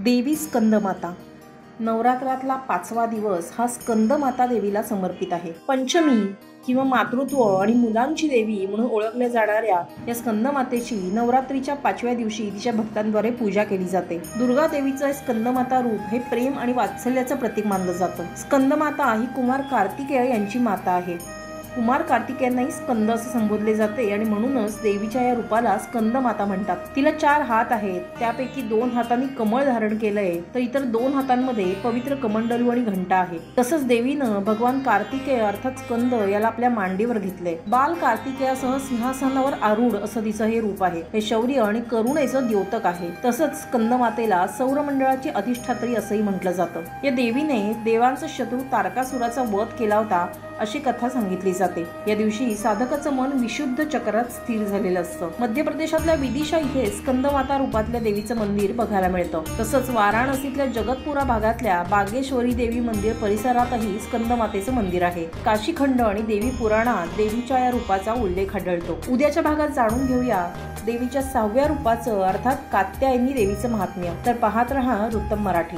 देवी स्कंदमाता। नवरात्रातला 5वा दिवस हा स्कंदमाता देवीला समर्पित आहे। पंचमी किंवा मातृत्व आणि मुलांची देवी म्हणून ओळखल्या जाणाऱ्या या स्कंदमातेची नवरात्रीच्या 5व्या दिवशी तिच्या भक्तांद्वारे पूजा केली जाते। दुर्गा देवीचं स्कंदमाता रूप हे प्रेम आणि वात्सल्याचं प्रतीक मानलं जातं। स्कंदमाता ही कुमार कार्तिकेय यांची माता आहे। कुमार कार्तिकेयांनाही स्कंद असे संबोधले जाते आणि म्हणूनच देवीच्या या रूपाला स्कंदमाता म्हणतात। तिला 4 हात आहेत, त्यापैकी 2 हातांनी कमळ धारण केलंय तर इतर 2 हातांमध्ये पवित्र कमंडलू आणि घंटा आहे। तसंच देवीनं भगवान कार्तिकेय अर्थात स्कंद याला आपल्या मांडीवर घेतले। बाल कार्तिकेयासह सिंहासनावर आरूढ असं तिचं हे रूप आहे। हे शौर्य आणि करुणेचं द्योतक आहे। तसंच स्कंदमातेला सौरमंडळाची अधिष्ठात्री असंही म्हटलं जातं। या देवीने देवांचा शत्रू तारकासुराचा वध केला होता अशी कथा सांगितली जाते। या दिवशी साधकाचं मन विशुद्ध चक्रात स्थिर झालेलं असतं। मध्य प्रदेशातल्या विदिशा इथे स्कंदमाता रूपातल्या देवीचं मंदिर बघायला मिळतं। तसंच वाराणसीतल्या जगतपुरा भागातल्या बागेश्वरी देवी मंदिर परिसरातही स्कंदमातेचं मंदिर आहे। काशीखंड आणि देवी पुराणात देवीच्या या रूपाचा उल्लेख आढळतो। उद्याच्या भागात जाणून घेऊया देवीच्या 6व्या रूपाचं अर्थात कात्यायनी देवीचं महात्म्य। तर पाहत रहा वृत्तम मराठी।